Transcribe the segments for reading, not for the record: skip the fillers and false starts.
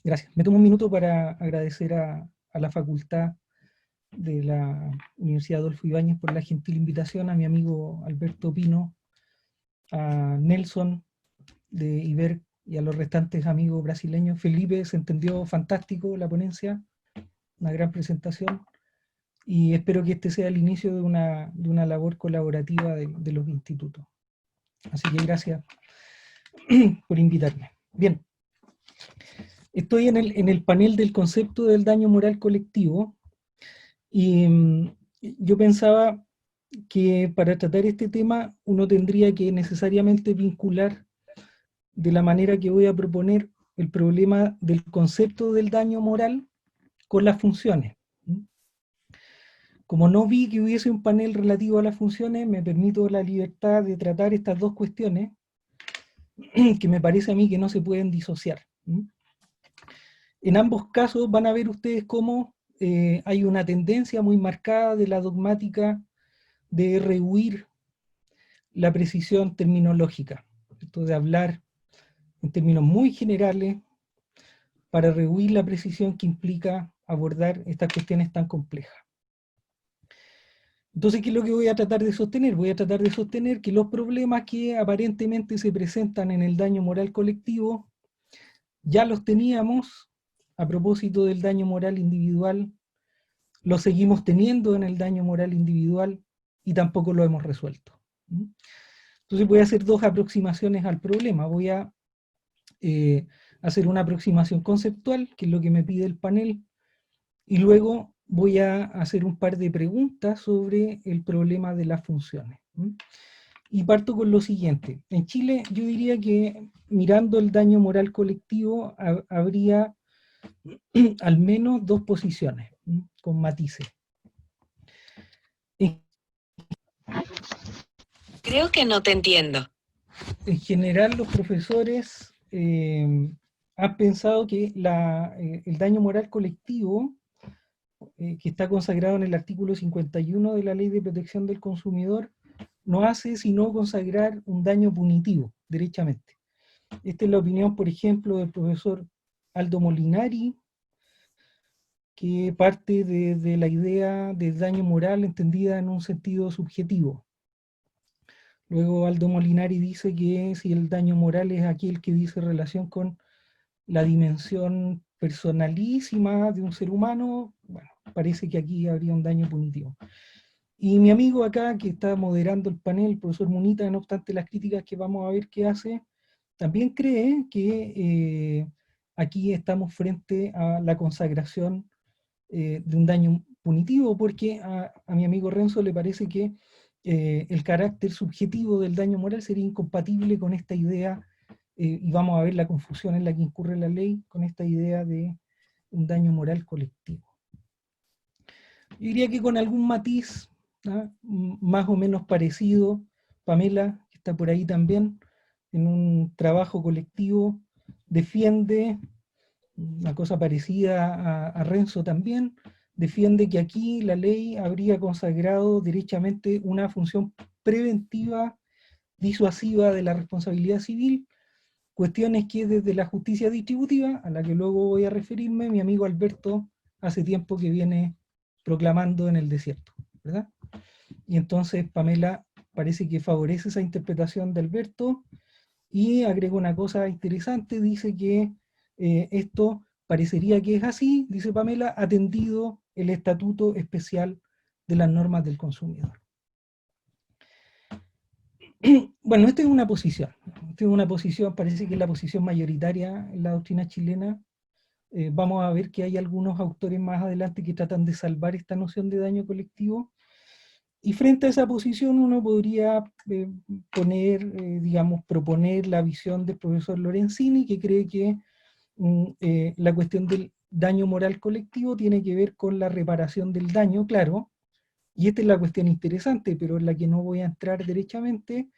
Gracias. Me tomo un minuto para agradecer a la facultad de la Universidad Adolfo Ibáñez por la gentil invitación, a mi amigo Alberto Pino, a Nelson de Iber y a los restantes amigos brasileños. Felipe, se entendió fantástico la ponencia, una gran presentación, y espero que este sea el inicio de una labor colaborativa de los institutos. Así que gracias por invitarme. Bien, estoy en el panel del concepto del daño moral colectivo y yo pensaba que para tratar este tema uno tendría que necesariamente vincular de la manera que voy a proponer el problema del concepto del daño moral con las funciones. Como no vi que hubiese un panel relativo a las funciones, me permito la libertad de tratar estas dos cuestiones que me parece a mí que no se pueden disociar. En ambos casos van a ver ustedes cómo hay una tendencia muy marcada de la dogmática de rehuir la precisión terminológica, esto de hablar en términos muy generales para rehuir la precisión que implica abordar estas cuestiones tan complejas. Entonces, ¿qué es lo que voy a tratar de sostener? Voy a tratar de sostener que los problemas que aparentemente se presentan en el daño moral colectivo ya los teníamos a propósito del daño moral individual, los seguimos teniendo en el daño moral individual y tampoco lo hemos resuelto. Entonces voy a hacer dos aproximaciones al problema. Voy a hacer una aproximación conceptual, que es lo que me pide el panel, y luego voy a hacer un par de preguntas sobre el problema de las funciones. Y parto con lo siguiente. En Chile yo diría que mirando el daño moral colectivo habría al menos dos posiciones, con matices. Creo que no te entiendo. En general los profesores han pensado que el daño moral colectivo, que está consagrado en el artículo 51 de la Ley de Protección del Consumidor, no hace sino consagrar un daño punitivo, derechamente. Esta es la opinión, por ejemplo, del profesor Aldo Molinari, que parte de la idea del daño moral entendida en un sentido subjetivo. Luego Aldo Molinari dice que si el daño moral es aquel que dice relación con la dimensión personalísima de un ser humano, bueno, parece que aquí habría un daño punitivo. Y mi amigo acá, que está moderando el panel, el profesor Munita, no obstante las críticas que vamos a ver que hace, también cree que aquí estamos frente a la consagración de un daño punitivo, porque a mi amigo Renzo le parece que el carácter subjetivo del daño moral sería incompatible con esta idea, y vamos a ver la confusión en la que incurre la ley con esta idea de un daño moral colectivo. Yo diría que con algún matiz, ¿no?, más o menos parecido, Pamela, que está por ahí también, en un trabajo colectivo, defiende una cosa parecida a Renzo también, defiende que aquí la ley habría consagrado derechamente una función preventiva, disuasiva de la responsabilidad civil, cuestiones que desde la justicia distributiva, a la que luego voy a referirme, mi amigo Alberto hace tiempo que viene proclamando en el desierto, ¿verdad? Y entonces Pamela parece que favorece esa interpretación de Alberto y agrega una cosa interesante, dice que esto parecería que es así, dice Pamela, atendido el estatuto especial de las normas del consumidor. Bueno, esta es una posición, parece que es la posición mayoritaria en la doctrina chilena. Vamos a ver que hay algunos autores más adelante que tratan de salvar esta noción de daño colectivo. Y frente a esa posición uno podría proponer la visión del profesor Lorenzini, que cree que la cuestión del daño moral colectivo tiene que ver con la reparación del daño, claro, y esta es la cuestión interesante, pero en la que no voy a entrar derechamente,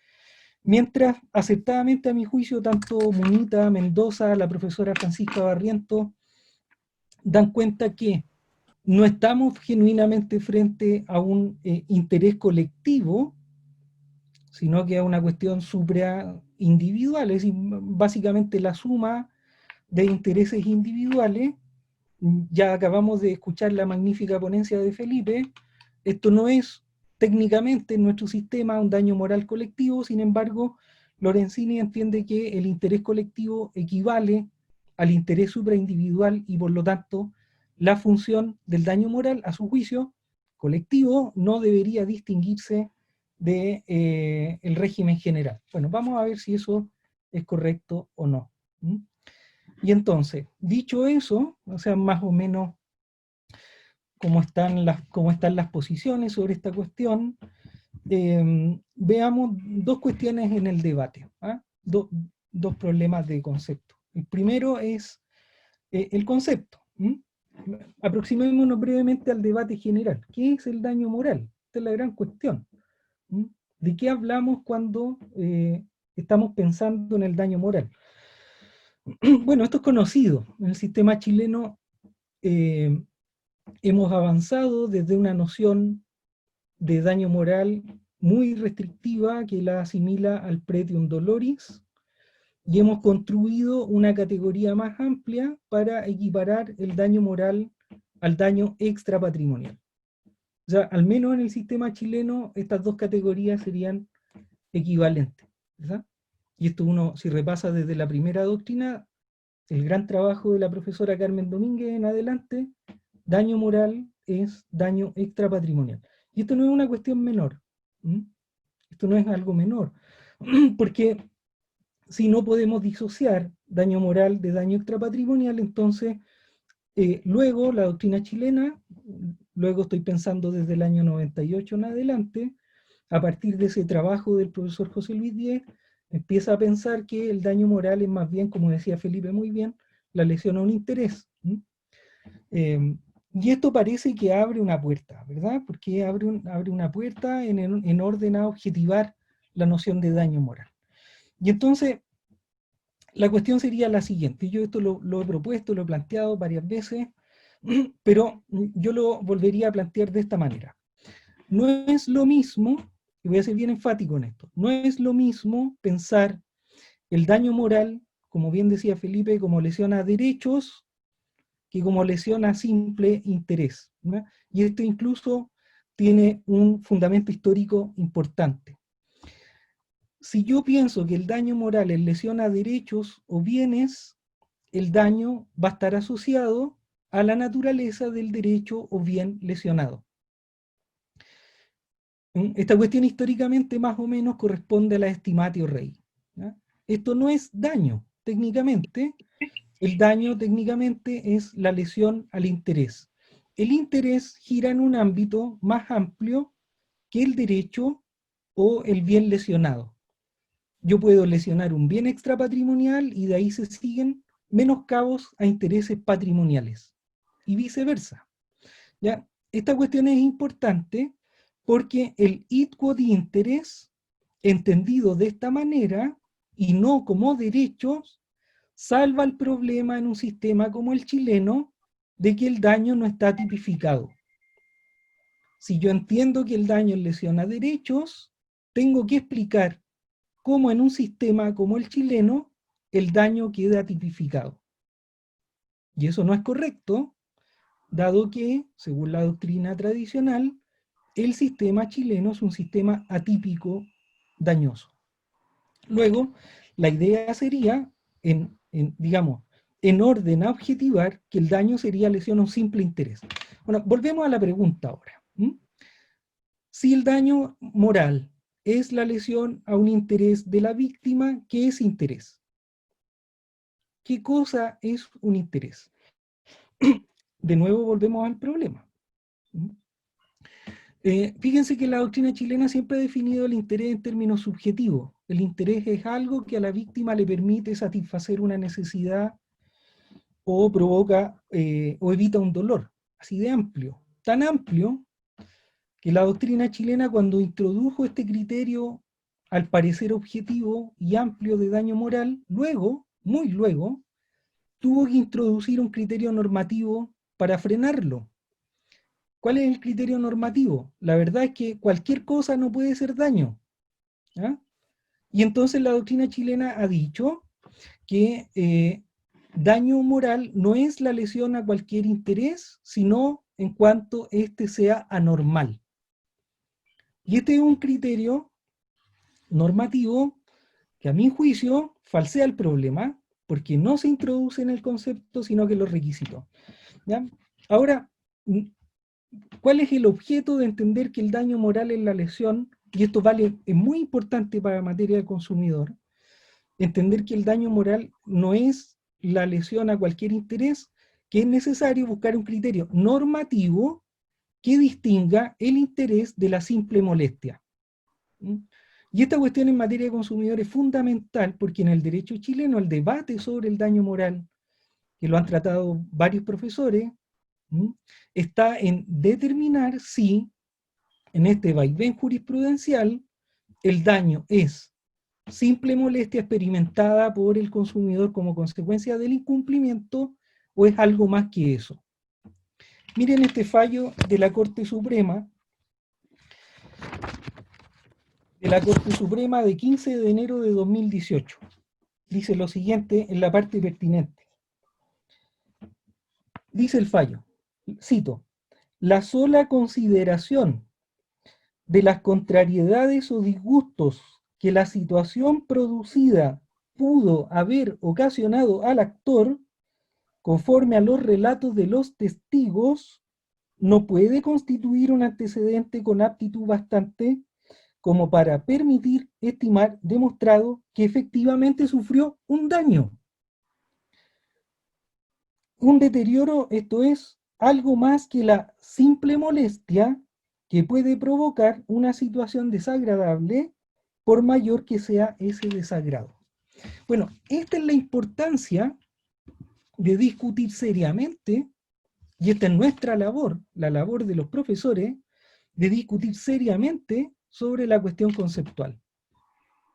mientras acertadamente a mi juicio tanto Munita, Mendoza, la profesora Francisca Barriento dan cuenta que no estamos genuinamente frente a un interés colectivo, sino que a una cuestión supra individual, es decir, básicamente la suma de intereses individuales. Ya acabamos de escuchar la magnífica ponencia de Felipe. Esto no es técnicamente en nuestro sistema un daño moral colectivo, sin embargo, Lorenzini entiende que el interés colectivo equivale al interés supraindividual y por lo tanto la función del daño moral, a su juicio, colectivo, no debería distinguirse de el régimen general. Bueno, vamos a ver si eso es correcto o no. Y entonces, dicho eso, o sea, más o menos cómo están las posiciones sobre esta cuestión, veamos dos cuestiones en el debate, ¿ah? Dos problemas de concepto. El primero es el concepto. Aproximémonos brevemente al debate general. ¿Qué es el daño moral? Esta es la gran cuestión. ¿De qué hablamos cuando estamos pensando en el daño moral? Bueno, esto es conocido. En el sistema chileno hemos avanzado desde una noción de daño moral muy restrictiva que la asimila al pretium doloris, y hemos construido una categoría más amplia para equiparar el daño moral al daño extrapatrimonial. O sea, al menos en el sistema chileno, estas dos categorías serían equivalentes, ¿verdad? Y esto uno, si repasa desde la primera doctrina, el gran trabajo de la profesora Carmen Domínguez en adelante, daño moral es daño extrapatrimonial. Y esto no es una cuestión menor. Esto no es algo menor. Porque si no podemos disociar daño moral de daño extrapatrimonial, entonces luego la doctrina chilena, luego estoy pensando desde el año 98 en adelante, a partir de ese trabajo del profesor José Luis Diez, empieza a pensar que el daño moral es más bien, como decía Felipe muy bien, la lesión a un interés. Y esto parece que abre una puerta, ¿verdad? Porque abre una puerta en orden a objetivar la noción de daño moral. Y entonces, la cuestión sería la siguiente. Yo esto lo he propuesto, lo he planteado varias veces, pero yo lo volvería a plantear de esta manera. No es lo mismo, y voy a ser bien enfático en esto, no es lo mismo pensar el daño moral, como bien decía Felipe, como lesión a derechos, que como lesión a simple interés, ¿no? Y esto incluso tiene un fundamento histórico importante. Si yo pienso que el daño moral es lesión a derechos o bienes, el daño va a estar asociado a la naturaleza del derecho o bien lesionado. Esta cuestión históricamente más o menos corresponde a la estimatio rei. ¿Ya? Esto no es daño, técnicamente. El daño técnicamente es la lesión al interés. El interés gira en un ámbito más amplio que el derecho o el bien lesionado. Yo puedo lesionar un bien extrapatrimonial y de ahí se siguen menoscabos a intereses patrimoniales y viceversa. ¿Ya? Esta cuestión es importante porque el id quod interés, entendido de esta manera y no como derechos, salva el problema en un sistema como el chileno de que el daño no está tipificado. Si yo entiendo que el daño lesiona derechos, tengo que explicar cómo en un sistema como el chileno el daño queda tipificado. Y eso no es correcto, dado que, según la doctrina tradicional, el sistema chileno es un sistema atípico dañoso. Luego, la idea sería, digamos, en orden a objetivar que el daño sería lesión a un simple interés. Bueno, volvemos a la pregunta ahora. Si el daño moral es la lesión a un interés de la víctima, ¿qué es interés? ¿Qué cosa es un interés? De nuevo volvemos al problema. Fíjense que la doctrina chilena siempre ha definido el interés en términos subjetivos. El interés es algo que a la víctima le permite satisfacer una necesidad o provoca o evita un dolor. Así de amplio. Tan amplio que la doctrina chilena, cuando introdujo este criterio al parecer objetivo y amplio de daño moral, luego, muy luego, tuvo que introducir un criterio normativo para frenarlo. ¿Cuál es el criterio normativo? La verdad es que cualquier cosa no puede ser daño. ¿Ya? Y entonces la doctrina chilena ha dicho que daño moral no es la lesión a cualquier interés, sino en cuanto éste sea anormal. Y este es un criterio normativo que a mi juicio falsea el problema, porque no se introduce en el concepto, sino que los requisitos. ¿Ya? Ahora, ¿cuál es el objeto de entender que el daño moral es la lesión? Y esto es muy importante para la materia del consumidor. Entender que el daño moral no es la lesión a cualquier interés, que es necesario buscar un criterio normativo que distinga el interés de la simple molestia. ¿Mm? Y esta cuestión en materia de consumidor es fundamental porque en el derecho chileno el debate sobre el daño moral, que lo han tratado varios profesores, está en determinar si en este vaivén jurisprudencial el daño es simple molestia experimentada por el consumidor como consecuencia del incumplimiento o es algo más que eso. Miren este fallo de la Corte Suprema, de 15 de enero de 2018. Dice lo siguiente en la parte pertinente. Dice el fallo, cito, la sola consideración de las contrariedades o disgustos que la situación producida pudo haber ocasionado al actor, conforme a los relatos de los testigos, no puede constituir un antecedente con aptitud bastante como para permitir estimar demostrado que efectivamente sufrió un daño. Un deterioro, esto es, algo más que la simple molestia que puede provocar una situación desagradable por mayor que sea ese desagrado. Bueno, esta es la importancia de discutir seriamente, y esta es nuestra labor, la labor de los profesores, de discutir seriamente sobre la cuestión conceptual,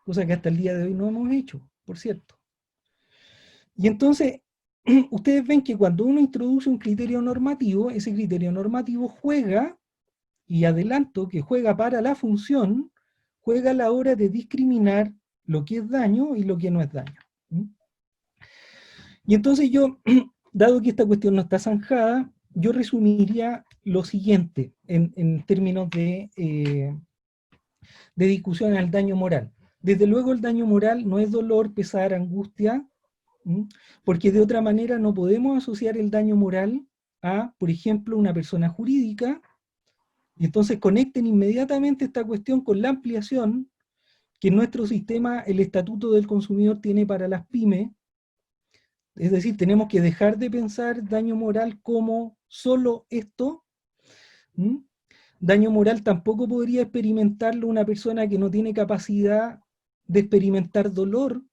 cosa que hasta el día de hoy no hemos hecho, por cierto. Y entonces, ustedes ven que cuando uno introduce un criterio normativo, ese criterio normativo juega, y adelanto que juega para la función, juega a la hora de discriminar lo que es daño y lo que no es daño. Y entonces yo, dado que esta cuestión no está zanjada, yo resumiría lo siguiente en términos de discusión al daño moral. Desde luego el daño moral no es dolor, pesar, angustia, porque de otra manera no podemos asociar el daño moral a, por ejemplo, una persona jurídica, y entonces conecten inmediatamente esta cuestión con la ampliación que en nuestro sistema el Estatuto del Consumidor tiene para las pymes. Es decir, tenemos que dejar de pensar daño moral como solo esto. Daño moral tampoco podría experimentarlo una persona que no tiene capacidad de experimentar dolor.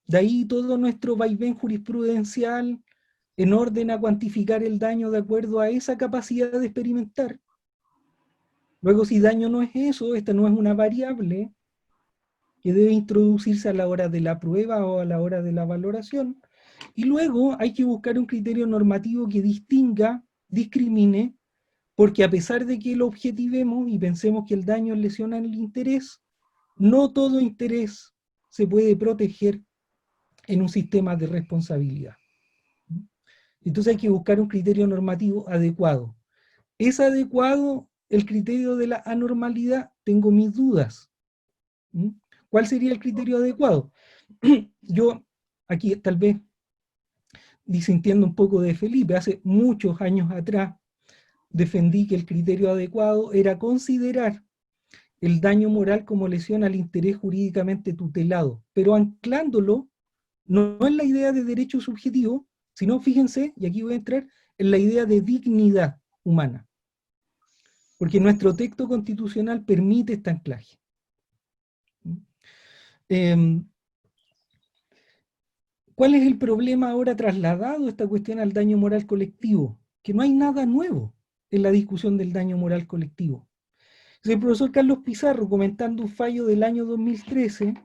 De ahí todo nuestro vaivén jurisprudencial en orden a cuantificar el daño de acuerdo a esa capacidad de experimentar. Luego, si daño no es eso, esta no es una variable que debe introducirse a la hora de la prueba o a la hora de la valoración. Y luego hay que buscar un criterio normativo que distinga, discrimine, porque a pesar de que lo objetivemos y pensemos que el daño lesiona el interés, no todo interés se puede proteger en un sistema de responsabilidad. Entonces hay que buscar un criterio normativo adecuado. ¿Es adecuado el criterio de la anormalidad? Tengo mis dudas. ¿Cuál sería el criterio adecuado? Yo aquí tal vez disintiendo un poco de Felipe, hace muchos años atrás defendí que el criterio adecuado era considerar el daño moral como lesión al interés jurídicamente tutelado, pero anclándolo no en la idea de derecho subjetivo, sino, fíjense, y aquí voy a entrar, en la idea de dignidad humana. Porque nuestro texto constitucional permite este anclaje. ¿Cuál es el problema ahora trasladado esta cuestión al daño moral colectivo? Que no hay nada nuevo en la discusión del daño moral colectivo. El profesor Carlos Pizarro, comentando un fallo del año 2013,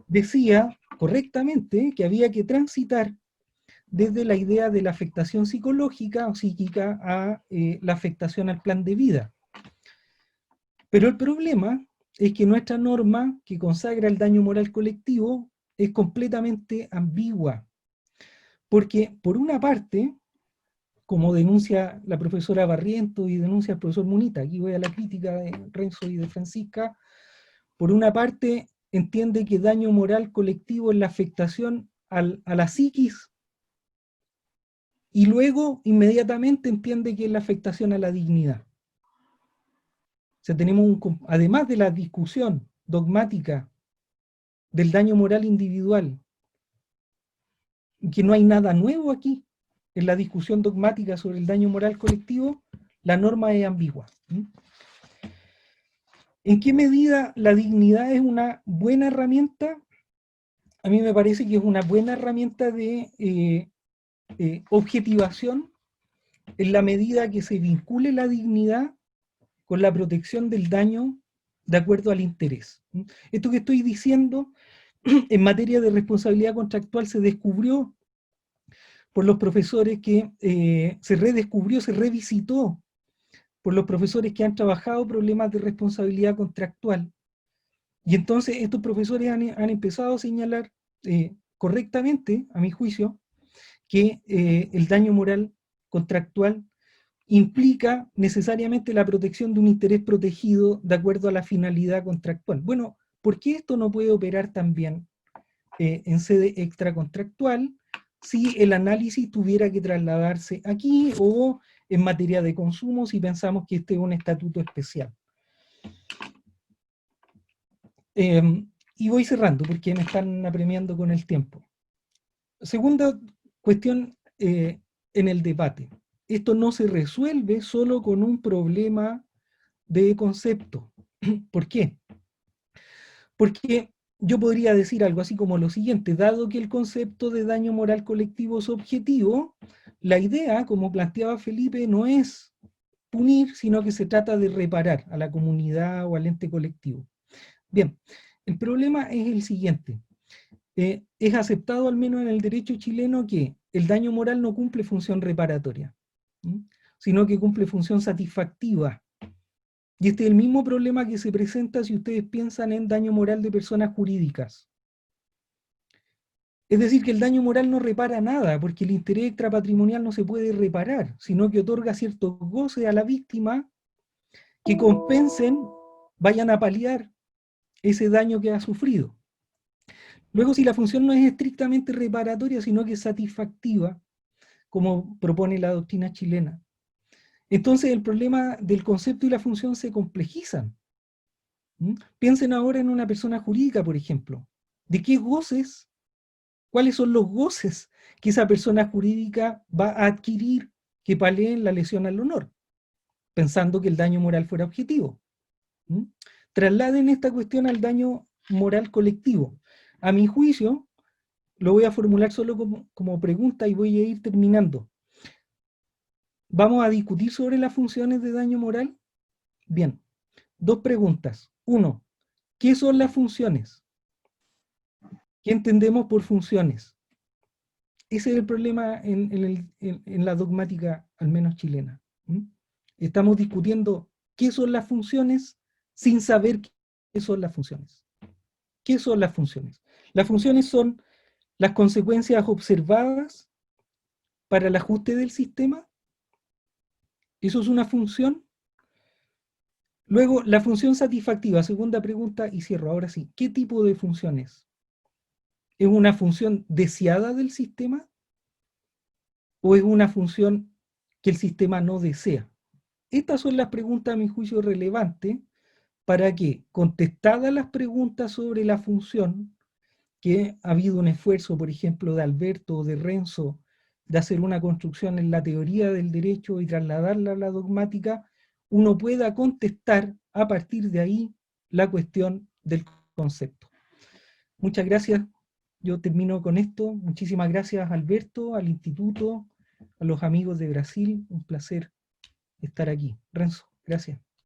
decía correctamente que había que transitar desde la idea de la afectación psicológica o psíquica a la afectación al plan de vida. Pero el problema es que nuestra norma que consagra el daño moral colectivo es completamente ambigua. Porque, por una parte, como denuncia la profesora Barriento y denuncia el profesor Munita, aquí voy a la crítica de Renzo y de Francisca, por una parte entiende que daño moral colectivo es la afectación a la psiquis, y luego inmediatamente entiende que es la afectación a la dignidad. O sea, tenemos además de la discusión dogmática del daño moral individual, que no hay nada nuevo aquí en la discusión dogmática sobre el daño moral colectivo, la norma es ambigua. ¿En qué medida la dignidad es una buena herramienta? A mí me parece que es una buena herramienta de objetivación en la medida que se vincule la dignidad con la protección del daño de acuerdo al interés. Esto que estoy diciendo en materia de responsabilidad contractual se descubrió por los profesores que se redescubrió, se revisitó por los profesores que han trabajado problemas de responsabilidad contractual. Y entonces estos profesores han empezado a señalar correctamente, a mi juicio, que el daño moral contractual implica necesariamente la protección de un interés protegido de acuerdo a la finalidad contractual. Bueno, ¿por qué esto no puede operar también en sede extracontractual si el análisis tuviera que trasladarse aquí o en materia de consumo si pensamos que este es un estatuto especial? Y voy cerrando porque me están apremiando con el tiempo. Segunda cuestión en el debate. Esto no se resuelve solo con un problema de concepto. ¿Por qué? Porque yo podría decir algo así como lo siguiente: dado que el concepto de daño moral colectivo es objetivo, la idea, como planteaba Felipe, no es punir, sino que se trata de reparar a la comunidad o al ente colectivo. Bien, el problema es el siguiente. Es aceptado, al menos en el derecho chileno, que el daño moral no cumple función reparatoria, sino que cumple función satisfactiva. Y este es el mismo problema que se presenta si ustedes piensan en daño moral de personas jurídicas. Es decir, que el daño moral no repara nada, porque el interés extrapatrimonial no se puede reparar, sino que otorga ciertos goces a la víctima que compensen, vayan a paliar ese daño que ha sufrido. Luego, si la función no es estrictamente reparatoria, sino que es satisfactiva, como propone la doctrina chilena, entonces el problema del concepto y la función se complejizan. Piensen ahora en una persona jurídica, por ejemplo. ¿De qué goces? ¿Cuáles son los goces que esa persona jurídica va a adquirir que paleen la lesión al honor? Pensando que el daño moral fuera objetivo. Trasladen esta cuestión al daño moral colectivo. A mi juicio, lo voy a formular solo como pregunta y voy a ir terminando. ¿Vamos a discutir sobre las funciones de daño moral? Bien, dos preguntas. Uno, ¿qué son las funciones? ¿Qué entendemos por funciones? Ese es el problema en la dogmática, al menos chilena. Estamos discutiendo qué son las funciones sin saber qué son las funciones. ¿Qué son las funciones? Las funciones son las consecuencias observadas para el ajuste del sistema. Eso es una función. Luego, la función satisfactiva, segunda pregunta, y cierro. Ahora sí, ¿qué tipo de funciones? ¿Es una función deseada del sistema o es una función que el sistema no desea? Estas son las preguntas, a mi juicio, relevantes para que, contestadas las preguntas sobre la función, que ha habido un esfuerzo, por ejemplo, de Alberto o de Renzo, de hacer una construcción en la teoría del derecho y trasladarla a la dogmática, uno pueda contestar a partir de ahí la cuestión del concepto. Muchas gracias. Yo termino con esto. Muchísimas gracias, Alberto, al instituto, a los amigos de Brasil. Un placer estar aquí. Renzo, gracias.